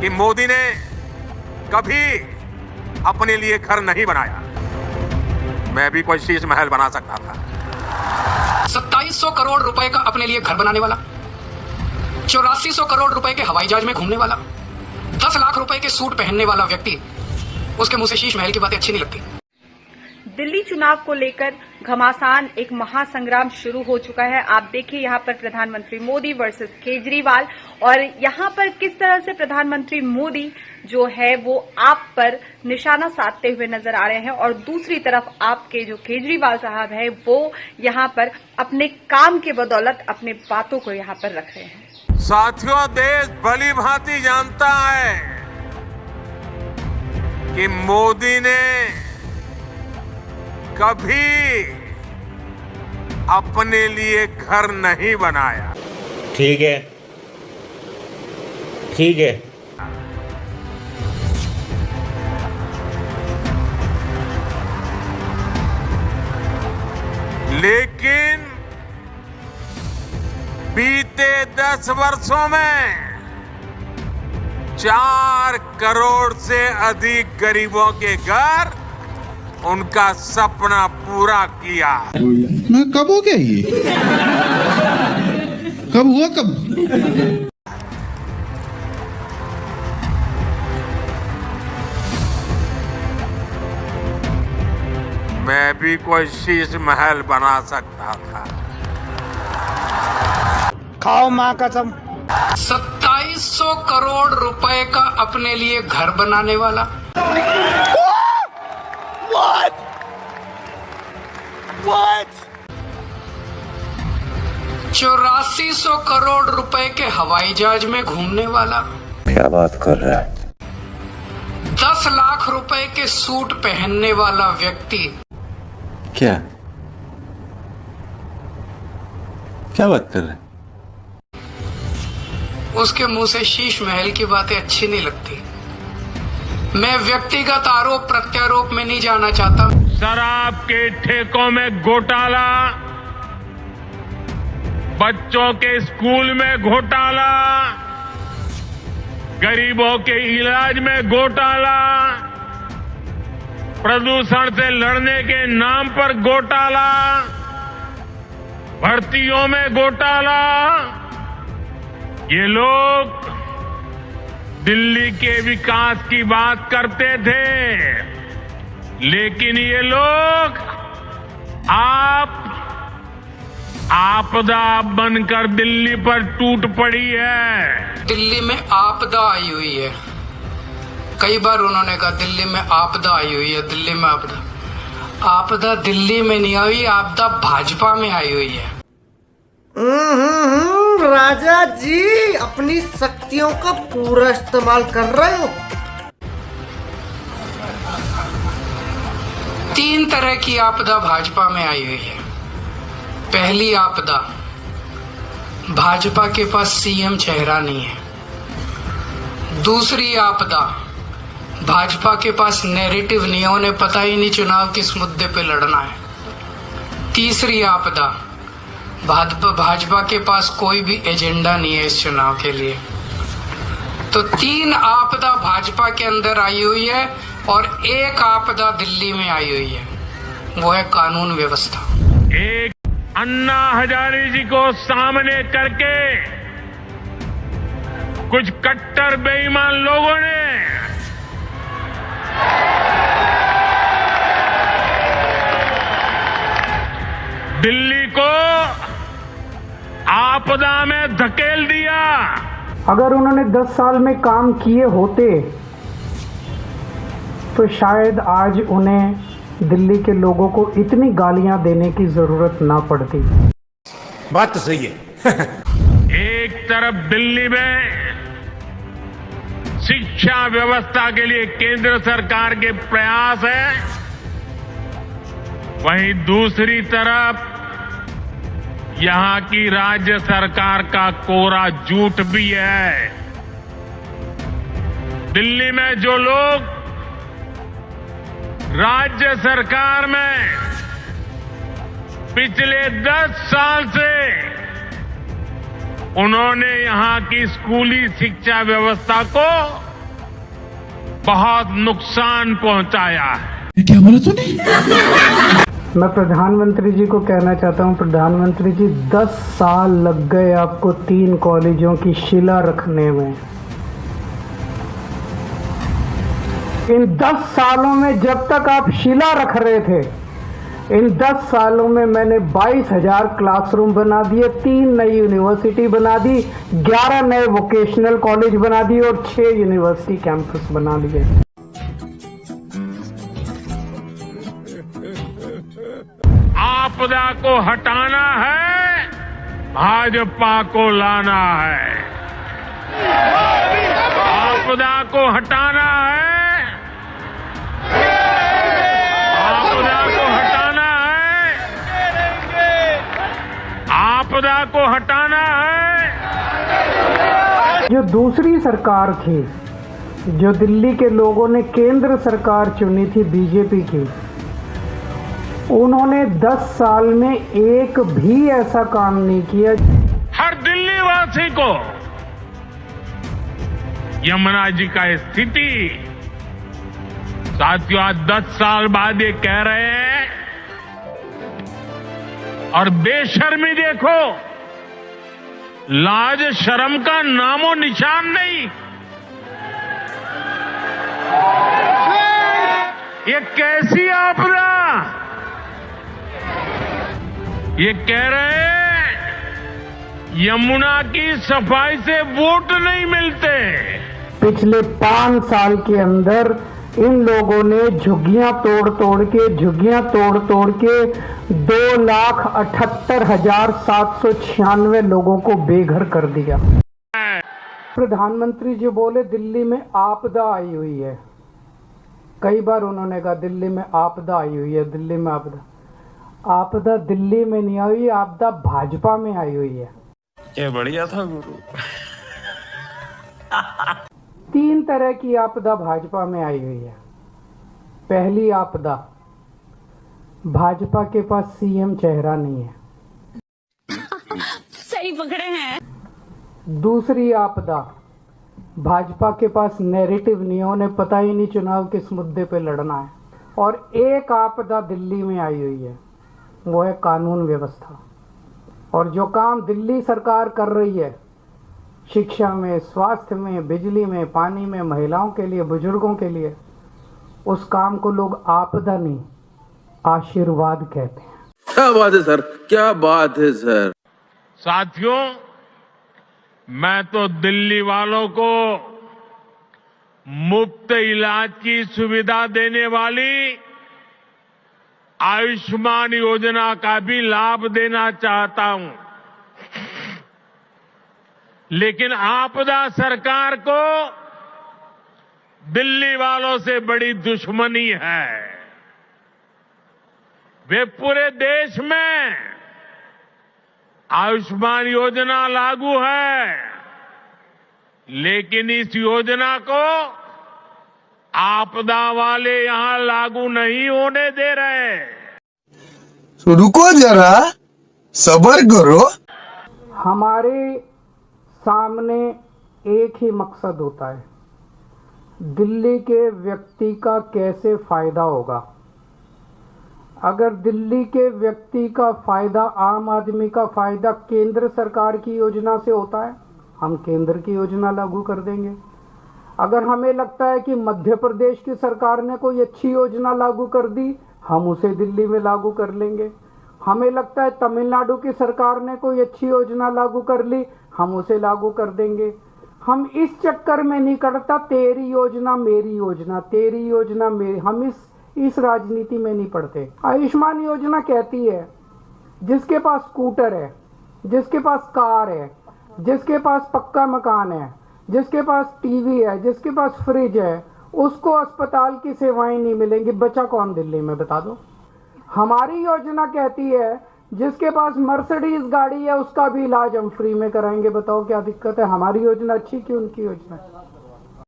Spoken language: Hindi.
कि मोदी ने कभी अपने लिए घर नहीं बनाया। मैं भी कोई शीश महल बना सकता था। 2700 करोड़ रुपए का अपने लिए घर बनाने वाला, 8400 करोड़ रुपए के हवाई जहाज में घूमने वाला, 10 लाख रुपए के सूट पहनने वाला व्यक्ति, उसके मुंह से शीश महल की बातें अच्छी नहीं लगती। दिल्ली चुनाव को लेकर घमासान एक महासंग्राम शुरू हो चुका है। आप देखिए यहाँ पर प्रधानमंत्री मोदी वर्सेस केजरीवाल, और यहाँ पर किस तरह से प्रधानमंत्री मोदी जो है वो आप पर निशाना साधते हुए नजर आ रहे हैं, और दूसरी तरफ आपके जो केजरीवाल साहब है वो यहाँ पर अपने काम के बदौलत अपने बातों को यहाँ पर रख रहे हैं। साथियों, देश भली भांति जानता है कि मोदी ने कभी अपने लिए घर नहीं बनाया। ठीक है, ठीक है। लेकिन बीते 10 वर्षों में 4 करोड़ से अधिक गरीबों के घर उनका सपना पूरा किया। मैं कब हो गया ये? कब हुआ कब? मैं भी कोई शीश महल बना सकता था। खाओ माँ कसम। 2700 करोड़ रुपए का अपने लिए घर बनाने वाला, What? 8400 करोड़ रुपए के हवाई जहाज में घूमने वाला, क्या बात कर रहा है? 10 लाख रुपए के सूट पहनने वाला व्यक्ति, क्या क्या बात कर रहे हैं? उसके मुंह से शीश महल की बातें अच्छी नहीं लगती। मैं व्यक्तिगत आरोप प्रत्यारोप में नहीं जाना चाहता। शराब के ठेकों में घोटाला, बच्चों के स्कूल में घोटाला, गरीबों के इलाज में घोटाला, प्रदूषण से लड़ने के नाम पर घोटाला, भर्तियों में घोटाला। ये लोग दिल्ली के विकास की बात करते थे, लेकिन ये लोग आपदा बनकर दिल्ली पर टूट पड़ी है। दिल्ली में आपदा आई हुई है। कई बार उन्होंने कहा दिल्ली में आपदा आई हुई है, दिल्ली में आपदा दिल्ली में नहीं आई, आपदा भाजपा में आई हुई है। राजा जी अपनी शक्तियों का पूरा इस्तेमाल कर रहे हो। 3 तरह की आपदा भाजपा में आई हुई है। पहली आपदा, भाजपा के पास सीएम चेहरा नहीं है। दूसरी आपदा, भाजपा के पास नैरेटिव नहीं है, उन्हें पता ही नहीं चुनाव किस मुद्दे पे लड़ना है। तीसरी आपदा, भाजपा के पास कोई भी एजेंडा नहीं है इस चुनाव के लिए। तो 3 आपदा भाजपा के अंदर आई हुई है और एक आपदा दिल्ली में आई हुई है, वो है कानून व्यवस्था। एक अन्ना हजारे जी को सामने करके कुछ कट्टर बेईमान लोगों ने दिल्ली को आपदा में धकेल दिया। अगर उन्होंने 10 साल में काम किए होते तो शायद आज उन्हें दिल्ली के लोगों को इतनी गालियां देने की जरूरत ना पड़ती। बात तो सही है। एक तरफ दिल्ली में शिक्षा व्यवस्था के लिए केंद्र सरकार के प्रयास है, वहीं दूसरी तरफ यहां की राज्य सरकार का कोरा झूठ भी है। दिल्ली में जो लोग राज्य सरकार में पिछले 10 साल से उन्होंने यहां की स्कूली शिक्षा व्यवस्था को बहुत नुकसान पहुंचाया है। क्या बोला तूने? मैं प्रधानमंत्री जी को कहना चाहता हूं, प्रधानमंत्री जी 10 साल लग गए आपको 3 कॉलेजों की शिला रखने में। इन 10 सालों में जब तक आप शिला रख रहे थे, इन 10 सालों में मैंने 22,000 क्लासरूम बना दिए, 3 नई यूनिवर्सिटी बना दी, 11 नए वोकेशनल कॉलेज बना दिए और 6 यूनिवर्सिटी कैंपस बना लिए। आपदा को हटाना है, भाजपा को लाना है। आपदा को हटाना है, आपदा को हटाना है, आपदा को हटाना है। जो दूसरी सरकार थी, जो दिल्ली के लोगों ने केंद्र सरकार चुनी थी बीजेपी की, उन्होंने 10 साल में एक भी ऐसा काम नहीं किया। हर दिल्ली वासी को यमुना जी का स्थिति, साथियों आज 10 साल बाद ये कह रहे हैं, और बेशर्मी देखो, लाज शर्म का नामो निशान नहीं। ये कैसी आपदा? ये कह रहे हैं यमुना की सफाई से वोट नहीं मिलते। पिछले 5 साल के अंदर इन लोगों ने झुग्गियां तोड़ तोड़ के 2,78,796 लोगों को बेघर कर दिया। प्रधानमंत्री जी बोले दिल्ली में आपदा आई हुई है। कई बार उन्होंने कहा दिल्ली में आपदा आई हुई है, दिल्ली में आपदा। आपदा दिल्ली में नहीं आई, आपदा भाजपा में आई हुई है। क्या बढ़िया था गुरु। 3 तरह की आपदा भाजपा में आई हुई है। पहली आपदा, भाजपा के पास सीएम चेहरा नहीं है। सही पकड़े हैं। दूसरी आपदा, भाजपा के पास नैरेटिव नहीं है, उन्हें पता ही नहीं चुनाव किस मुद्दे पे लड़ना है। और एक आपदा दिल्ली में आई हुई है, वो है कानून व्यवस्था। और जो काम दिल्ली सरकार कर रही है, शिक्षा में, स्वास्थ्य में, बिजली में, पानी में, महिलाओं के लिए, बुजुर्गों के लिए, उस काम को लोग आपदा नहीं आशीर्वाद कहते हैं। क्या बात है सर, क्या बात है सर। साथियों, मैं तो दिल्ली वालों को मुफ्त इलाज की सुविधा देने वाली आयुष्मान योजना का भी लाभ देना चाहता हूं, लेकिन आपदा सरकार को दिल्ली वालों से बड़ी दुश्मनी है। वे पूरे देश में आयुष्मान योजना लागू है, लेकिन इस योजना को आपदा वाले यहां लागू नहीं होने दे रहे। रुको जरा, सब्र करो। हमारे सामने एक ही मकसद होता है, दिल्ली के व्यक्ति का कैसे फायदा होगा। अगर दिल्ली के व्यक्ति का फायदा, आम आदमी का फायदा केंद्र सरकार की योजना से होता है, हम केंद्र की योजना लागू कर देंगे। अगर हमें लगता है कि मध्य प्रदेश की सरकार ने कोई अच्छी योजना लागू कर दी, हम उसे दिल्ली में लागू कर लेंगे। हमें लगता है तमिलनाडु की सरकार ने कोई अच्छी योजना लागू कर ली, हम उसे लागू कर देंगे। हम इस चक्कर में नहीं करता तेरी योजना मेरी योजना, तेरी योजना मेरी, हम इस राजनीति में नहीं पड़ते। आयुष्मान योजना कहती है जिसके पास स्कूटर है, जिसके पास कार है, जिसके पास पक्का मकान है, जिसके पास टीवी है, जिसके पास फ्रिज है, उसको अस्पताल की सेवाएं नहीं मिलेंगी। बचा कौन दिल्ली में, बता दो। हमारी योजना कहती है जिसके पास मर्सिडीज गाड़ी है उसका भी इलाज हम फ्री में कराएंगे। बताओ क्या दिक्कत है? हमारी योजना अच्छी कि उनकी योजना?